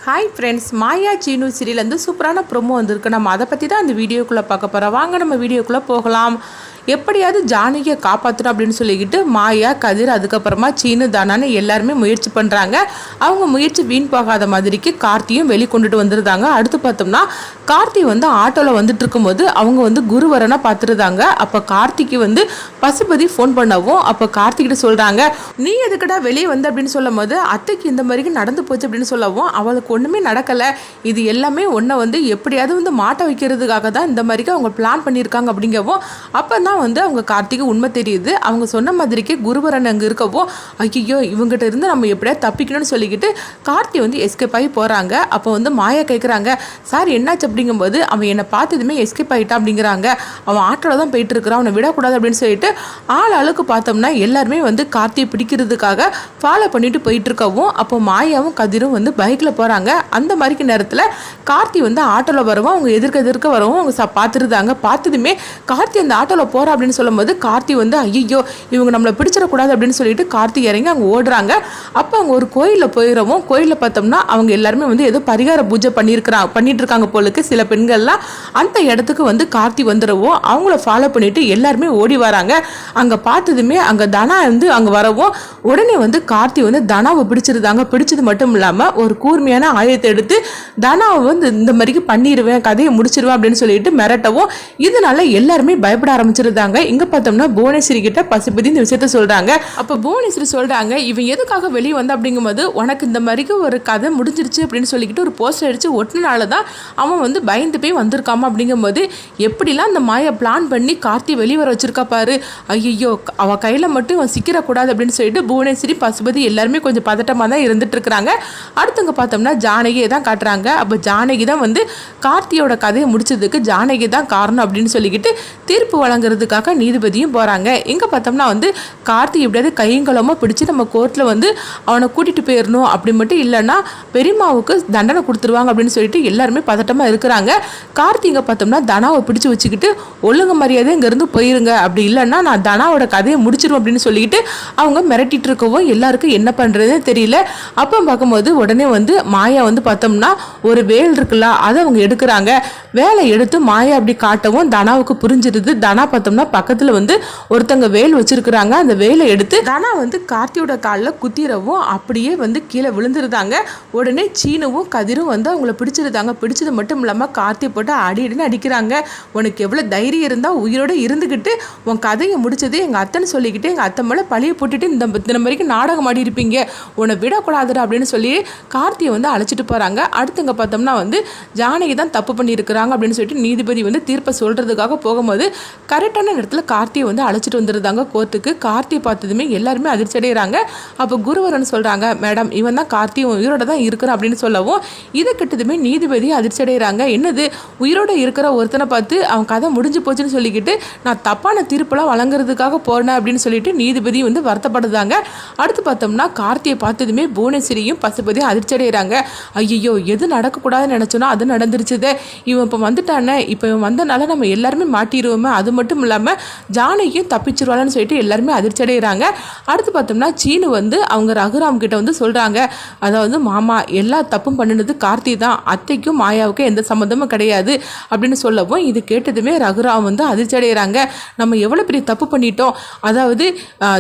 Hi friends, மாயா Seenu serial சூப்பரான promo வந்திருக்கு. நம்ம அதை பற்றி தான் அந்த வீடியோக்குள்ளே பார்க்க போகிறோம். வாங்க நம்ம வீடியோக்குள்ளே போகலாம். எப்படியாவது ஜானகியை காப்பாற்றணும் அப்படின்னு சொல்லிக்கிட்டு மாயா, கதிர், அதுக்கப்புறமா சீனு, தானான்னு எல்லாருமே முயற்சி பண்ணுறாங்க. அவங்க முயற்சி வீண் போகாத மாதிரிக்கு கார்த்தியும் வெளிக்கொண்டுட்டு வந்துருந்தாங்க. அடுத்து பார்த்தோம்னா கார்த்தி ஆட்டோவில் வந்துட்டு இருக்கும்போது அவங்க குருவரனை பார்த்துருந்தாங்க. அப்போ கார்த்திக்கு பசுபதி ஃபோன் பண்ணவும் அப்போ கார்த்திகிட்ட சொல்கிறாங்க, நீ எதுக்கடா வெளியே அப்படின்னு சொல்லும் போது அத்தைக்கு இந்த மாதிரி நடந்து போச்சு அப்படின்னு சொல்லவும் அவளுக்கு ஒன்றுமே நடக்கலை, இது எல்லாமே ஒன்றை எப்படியாவது மாட்ட வைக்கிறதுக்காக தான் இந்த மாதிரிக்கு அவங்க பிளான் பண்ணியிருக்காங்க அப்படிங்கவும் அப்போ தான் அவங்க கார்த்திக்கு உண்மை தெரியுது. அவங்க சொன்ன மாதிரிக்கே குருவரன் அங்கே இருக்கவோ ஐயோ இவங்ககிட்ட இருந்து நம்ம எப்படியாவது தப்பிக்கணும்னு சொல்லிக்கிட்டு கார்த்தி எஸ்கேப் ஆகி போகிறாங்க. அப்போ மாயா கேட்குறாங்க, சார் என்னாச்சு அப்படிங்கும்போது அவன் என்னை பார்த்ததுமே எஸ்கேப் ஆகிட்டான் அப்படிங்கிறாங்க. அவன் ஆட்டோவில் தான் போயிட்டு இருக்கிறான், அவனை விடக்கூடாது அப்படின்னு சொல்லிட்டு ஆளுக்கு பார்த்தோம்னா எல்லாருமே கார்த்தியை பிடிக்கிறதுக்காக ஃபாலோ பண்ணிட்டு போயிட்டு இருக்கவும் அப்போ மாயாவும் கதிரும் பைக்கில் போகிறாங்க. அந்த மாதிரி நேரத்தில் கார்த்தி ஆட்டோவில் வரவும் அவங்க எதிர்க்க வரவும் அவங்க பார்த்துருந்தாங்க. பார்த்ததுமே கார்த்தி அந்த ஆட்டோவில் போகிறா அப்படின்னு சொல்லும்போது கார்த்தி ஐயோ இவங்க நம்மளை பிடிச்சிடக்கூடாது அப்படின்னு சொல்லிட்டு கார்த்தி இறங்கி அங்கே ஓடுறாங்க. அப்போ அவங்க ஒரு கோயிலில் போயிடவும் கோயிலில் பார்த்தோம்னா அவங்க எல்லாருமே ஏதோ பரிகார பூஜை பண்ணிட்டு இருக்காங்க போலுக்கு. சில பெண்கள்லாம் அந்த இடத்துக்கு கார்த்தி வந்துடவும் அவங்கள ஃபாலோ பண்ணிட்டு எல்லாருமே ஓடி வராங்க. அங்கே பார்த்ததுமே அங்கே தனா அங்கே வரவும் உடனே கார்த்தி தனாவை பிடிச்சிருந்தாங்க. பிடிச்சது மட்டும் இல்லாமல் ஒரு கூர்மையான ஆயுதத்தை எடுத்து தனாவை இந்த மாதிரிக்கு பண்ணிடுவேன், கதையை முடிச்சிருவேன் அப்படின்னு சொல்லிட்டு மிரட்டவும் இதனால எல்லாருமே பயப்பட ஆரம்பிச்சிருந்தாங்க. இங்க பார்த்தோம்னா புவனேஸ்வரி கிட்ட பசுபதி இந்த விஷயத்த சொல்றாங்க. அப்ப புவனேஸ்வரி சொல்றாங்க, இவன் எதுக்காக வெளியே வந்த அப்படிங்கும்போது உனக்கு இந்த மாதிரி ஒரு கதை முடிஞ்சிருச்சு அப்படின்னு சொல்லிக்கிட்டு ஒரு போஸ்டர் அடிச்சு ஒட்டினால தான் அவன் பயந்து போய் வந்திருக்காம அப்படிங்கும்போது எப்படிலாம் அந்த மாயை பிளான் பண்ணி கார்த்தி வெளியே வர வச்சிருக்கா பாரு, ஐயோ அவ கையில மட்டும் இவன் சிக்கிடக்கூடாது அப்படின்னு சொல்லிட்டு புவனேஸ்வரி பசுபதி எல்லாருமே கொஞ்சம் பதட்டமா தான் இருந்துட்டு இருக்கிறாங்க. அடுத்தவங்க பார்த்தோம்னா ஜானகியை தான் காட்டுறாங்க. அப்போ ஜானகி தான் கார்த்தியோட கதையை முடிச்சதுக்கு ஜானகி தான் காரணம் அப்படின்னு சொல்லிக்கிட்டு தீர்ப்பு வழங்குறதுக்காக நீதிபதியும் போகிறாங்க. இங்கே பார்த்தோம்னா கார்த்தி எப்படியாவது கையங்கலமாக பிடிச்சி நம்ம கோர்ட்டில் அவனை கூட்டிகிட்டு போயிடணும், அப்படி மட்டும் இல்லைன்னா பெரியம்மாவுக்கு தண்டனை கொடுத்துருவாங்க அப்படின்னு சொல்லிட்டு எல்லாருமே பதட்டமாக இருக்கிறாங்க. கார்த்தி இங்கே பார்த்தோம்னா தனாவை பிடிச்சி வச்சுக்கிட்டு ஒழுங்கு மரியாதை இங்கேருந்து போயிருங்க, அப்படி இல்லைன்னா நான் தனாவோட கதையை முடிச்சிருவோம் அப்படின்னு சொல்லிட்டு அவங்க மிரட்டிட்டு இருக்கவும் எல்லாருக்கும் என்ன பண்ணுறதுன்னு தெரியல. அப்போ பார்க்கும்போது உடனே மாயா பார்த்தோம்னா ஒரு வேல் இருக்குல்ல அதை அவங்க எடுக்கிறாங்க. வேலை எடுத்து மாயா அப்படி காட்டவும் தனாவுக்கு புரிஞ்சிருது. தனா பார்த்தோம்னா பக்கத்தில் ஒருத்தங்க வேல் வச்சிருக்கிறாங்க. அந்த வேலை எடுத்து தனா கார்த்தியோட காலில் குத்திரவும் அப்படியே கீழே விழுந்துருந்தாங்க. உடனே சீனுவும் கதிரும் அவங்கள பிடிச்சிருந்தாங்க. பிடிச்சது மட்டும் இல்லாமல் கார்த்தியை போட்டு அடின்னு அடிக்கிறாங்க. உனக்கு எவ்வளோ தைரியம் இருந்தால் உயிரோடு இருந்துக்கிட்டு உன் கதையை முடிச்சது எங்கள் அத்தைன்னு சொல்லிக்கிட்டு எங்கள் அத்தை மேலே பழியை போட்டுட்டு இந்த மாதிரிக்கு நாடகம் ஆடி இருப்பீங்க, உன்னை விடக்கூடாதுடா அப்படின்னு சொல்லி கார்த்தியை அழைச்சிட்டு போகிறாங்க. அடுத்தவங்க பார்த்தோம்னா ஜானகி தான் தப்பு பண்ணியிருக்கிறாங்க அப்படின்னு சொல்லிட்டு நீதிபதி தீர்ப்பை சொல்கிறதுக்காக போகும்போது கரெக்டான நேரத்தில் கார்த்தியை அழைச்சிட்டு வந்துருந்தாங்க கோர்ட்டுக்கு. கார்த்தியை பார்த்ததுமே எல்லாருமே அதிர்ச்சி அடைகிறாங்க. அப்போ குருவரன் சொல்கிறாங்க, மேடம் இவன் தான் கார்த்தி உயிரோட தான் இருக்கிறான் அப்படின்னு சொல்லவும் இதை கிட்டதுமே நீதிபதி அதிர்ச்சி அடைகிறாங்க. என்னது உயிரோட இருக்கிற ஒருத்தனை பார்த்து அவன் கதை முடிஞ்சு போச்சுன்னு சொல்லிக்கிட்டு நான் தப்பான தீர்ப்பெல்லாம் வழங்குறதுக்காக போனேன் அப்படின்னு சொல்லிட்டு நீதிபதி வருத்தப்படுதாங்க. அடுத்து பார்த்தோம்னா கார்த்தியை பார்த்ததுமே புவனேஸ்வரியும் பசுபதியும் அதிர்ச்சி அடைகிறாங்க. ஐயோ எது நடக்கக்கூடாதுன்னு நினச்சோன்னா அது நடந்துருச்சுதே, இவன் இப்போ வந்துட்டானே, இப்போ இவன் வந்தனால நம்ம எல்லாருமே மாட்டிடுவோமே, அது மட்டும் இல்லாமல் ஜானகியும் தப்பிச்சிருவாள்னு சொல்லிட்டு எல்லாருமே அதிர்ச்சி அடைகிறாங்க. அடுத்து பார்த்தோம்னா சீனு அவங்க ரகுராம் கிட்ட சொல்கிறாங்க, அதாவது மாமா எல்லா தப்பும் பண்ணினது கார்த்தி தான், அத்தைக்கும் மாயாவுக்கும் எந்த சம்மந்தமும் கிடையாது அப்படின்னு சொல்லவும் இது கேட்டதுமே ரகுராம் அதிர்ச்சி அடைகிறாங்க. நம்ம எவ்வளோ பெரிய தப்பு பண்ணிட்டோம், அதாவது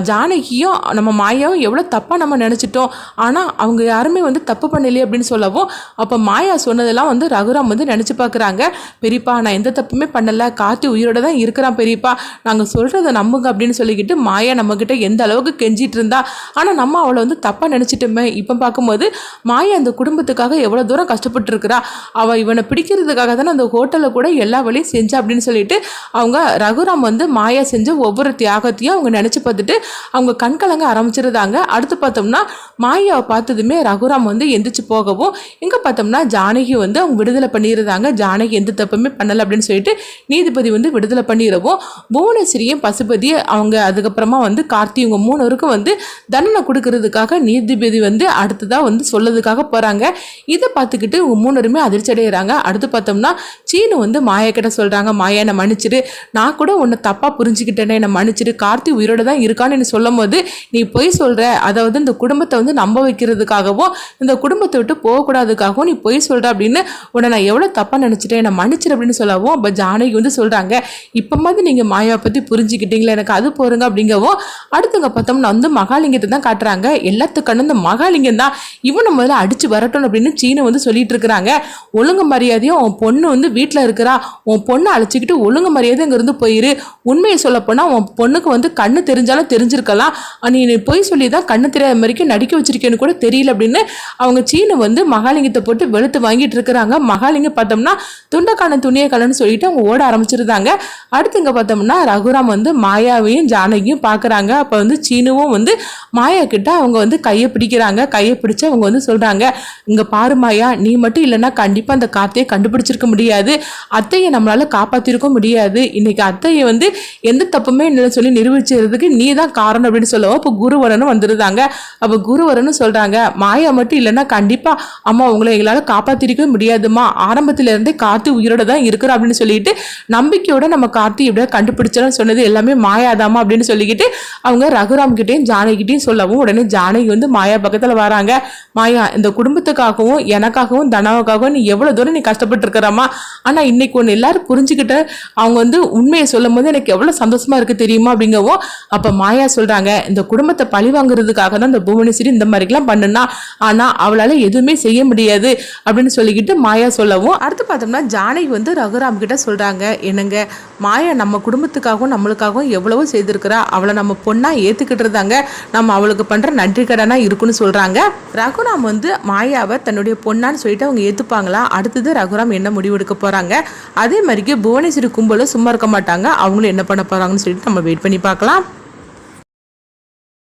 ஜானகியும் நம்ம மாயாவும் எவ்வளோ தப்பாக நம்ம நினச்சிட்டோம், ஆனால் அவங்க யாருமே தப்பு பண்ணலையே அப்படின்னு சொல்லவும் அப்போ மாயா சொன்னதெல்லாம் ரகுராம் நினச்சி பார்க்குறாங்க. பெரியப்பா நான் எந்த தப்புமே பண்ணலை, கார்த்தி உயிரோட தான் இருக்கிறான் பெரியப்பா, நாங்கள் சொல்கிறத நம்புங்க அப்படின்னு சொல்லிக்கிட்டு மாயா நம்மக்கிட்ட எந்த அளவுக்கு கெஞ்சிட்டு இருந்தா, ஆனால் நம்ம அவளை தப்பாக நினச்சிட்டோமே. இப்போ பார்க்கும்போது மாயா அந்த குடும்பத்துக்காக எவ்வளோ தூரம் கஷ்டப்பட்டு இருக்கிறா, அவள் இவனை பிடிக்கிறதுக்காக தானே அந்த ஹோட்டலில் கூட எல்லா வழியும் செஞ்சா அப்படின்னு சொல்லிட்டு அவங்க ரகுராம் மாயா செஞ்ச ஒவ்வொரு தியாகத்தையும் அவங்க நினச்சி பார்த்துட்டு அவங்க கண்கலங்க ஆரம்பிச்சிருந்தாங்க. அடுத்து பார்த்தோம்னா மாயாவை பார்த்ததுமே ரகுராம் எந்திரிச்சு போகவும் இங்கே பார்த்தோம்னா ஜானகி அவங்க விடுதலை பண்ணியிருந்தாங்க. ஜானகி எந்த தப்புமே பண்ணலை அப்படின்னு சொல்லிட்டு நீதிபதி விடுதலை பண்ணிடவும் புவனேஸ்வரியும் பசுபதி அவங்க அதுக்கப்புறமா வந்து கார்த்தி இவங்க 3 பேருக்கும் வந்து தண்டனை கொடுக்கறதுக்காக நீதிபதி வந்து அடுத்ததாக வந்து சொல்லதுக்காக போகிறாங்க. இதை பார்த்துக்கிட்டு இவங்க 3 பேருமே அதிர்ச்சி அடைகிறாங்க. அடுத்து பார்த்தோம்னா சீனு வந்து மாயா கிட்ட சொல்கிறாங்க, மாயா என்னை மன்னிச்சிடு, நான் கூட உன்னை தப்பாக புரிஞ்சுக்கிட்டேனே, என்னை மன்னிச்சிடு, கார்த்தி உயிரோட தான் இருக்கான்னு சொல்லும் போது நீ பொய் சொல்கிற, அதாவது இந்த குடும்பத்தை வந்து நம்ப வைக்கிறதுக்காகவும் இந்த குடும்பத்தை விட்டு போகக்கூடாதுக்காகவும் நீ பொய் சொல்கிற அப்படின்னு உன்னை நான் எவ்வளோ தப்பாக நினச்சிட்டேன், என்னை மன்னிச்சிடு அப்படின்னு சொல்லவும் அப்போ ஜானகி வந்து சொல்கிறாங்க, இப்போ மாதிரி நீங்கள் மாயாவை பற்றி புரிஞ்சுக்கிட்டீங்களே, எனக்கு அது போருங்க அப்படிங்கவும் அடுத்தவங்க பார்த்தோம்னா வந்து மகாலிங்கத்தை தான் காட்டுறாங்க. எல்லாத்துக்கான இந்த மகாலிங்கம் தான் இவனை முதல்ல அடிச்சு வரட்டும் அப்படின்னு சீனு வந்து சொல்லிட்டு இருக்கிறாங்க. ஒழுங்கு மரியாதையும் உன் பொண்ணு வந்து வீட்டில் இருக்கிறா, உன் பொண்ணை அழைச்சிக்கிட்டு ஒழுங்கு மரியாதை இங்கிருந்து போயிரு, உண்மையை சொல்ல போனால் உன் பொண்ணுக்கு வந்து கண்ணு தெரிஞ்சாலும் தெரிஞ்சிருக்கலாம், நீ பொய் சொல்லி தான் கண்ணு தெரியாத மாதிரிக்கு நடிக்க வச்சிருக்கேன்னு கூட தெரியல அப்படின்னு அவங்க சீனு வந்து மகாலிங்கத்தை போட்டு வெளுத்து வாங்கிட்டு இருக்கிறாங்க. மகாலிங்கம் பார்த்தோம்னா துண்டக்கான துணியை கலன்னு சொல்லிட்டு அவங்க ஓட ஆரம்பிச்சிருந்தாங்க. அடுத்து இங்கே பார்த்தோம்னா ரகுராம் வந்து மாயாவையும் ஜானகியும் பார்க்குறாங்க. அப்போ வந்து சீனுவும் வந்து மாயா கிட்ட அவங்க வந்து கையை பிடிக்கிறாங்க. கையை பிடிச்சு அவங்க வந்து சொல்கிறாங்க, இங்கே பாரு மாயா, நீ மட்டும் இல்லைன்னா கண்டிப்பாக அந்த கார்த்தியை கண்டுபிடிச்சிருக்க முடியாது, அத்தையை நம்மளால காப்பாற்றிருக்க முடியாது, இன்னைக்கு அத்தையை வந்து எந்த தப்புமே இல்லை சொல்லி நிரூபிச்சதுக்கு நீ தான் காரணம் அப்படின்னு சொல்லவும் இப்போ குருவரனும் வந்துருந்தாங்க. அப்போ குருவரனும் சொல்கிறாங்க, மாயா மட்டும் இல்லைன்னா கண்டிப்பாக அம்மா உங்களை எங்களால் காப்பாற்றிருக்கவே முடியாதுமா, ஆரம்பத்திலேருந்தே கார்த்தி உயிரோட தான் இருக்கிறோம் அப்படின்னு சொல்லிட்டு நம்பிக்கையோட நம்ம கார்த்தி எப்படியா கண்டுபிடிச்சோன்னு சொன்னது எல்லாமே மாயாதாமா அப்படின்னு சொல்லிக்கிட்டு அவங்க ரகுராம் கிட்டேயும் ஜானகிட்டையும் சொல்லவும் உடனே ஜானகி வந்து மாயா பக்கத்தில் வராங்க. மாயா, இந்த குடும்பத்துக்காகவும் எனக்காகவும் தனாவுக்காகவும் நீ எவ்வளோ தூரம் நீ கஷ்டப்பட்டு இருக்கிறாமா, ஆனால் இன்னைக்கு ஒன்று எல்லாரும் புரிஞ்சுக்கிட்டு அவங்க வந்து உண்மையை சொல்லும் போது எனக்கு எவ்வளோ சந்தோஷமா இருக்கு தெரியுமா அப்படிங்கவும் அப்போ மாயா சொல்கிறாங்க, இந்த குடும்பத்தை பழி வாங்குறதுக்காக தான் இந்த புவனேஸ்வரி இந்த மாதிரிலாம் பண்ணுனா, ஆனால் அவளால் எதுவுமே செய்ய முடியாது அப்படின்னு சொல்லிக்கிட்டு மாயா சொல்லவும் அடுத்து பார்த்தோம்னா ஜானகி வந்து ரகுராம் கிட்ட சொல்கிறாங்க, என்னங்க மாயா நம்ம குடும்பத்துக்காகவும் நம்மளுக்காகவும் எவ்வளவோ செய்திருக்கிறா, அவளை நம்ம பொண்ணா ஏற்றுக்கிட்டுருந்தாங்க, நம்ம அவளுக்கு பண்ணுற நன்றி கடனா இருக்குன்னு சொல்கிறாங்க. ரகுராம் வந்து மாயாவை தன்னுடைய பொண்ணான்னு சொல்லிட்டு அவங்க ஏற்றுப்பாங்களா, அடுத்தது ரகுராம் என்ன முடிவெடுக்க போகிறாங்க, அதே மாதிரிக்கு புவனேஸ்வரி கும்பலும் சும்மா இருக்க மாட்டாங்க, அவங்களும் என்ன பண்ண போகிறாங்கன்னு சொல்லிட்டு நம்ம வெயிட் பண்ணி பார்க்கலாம்.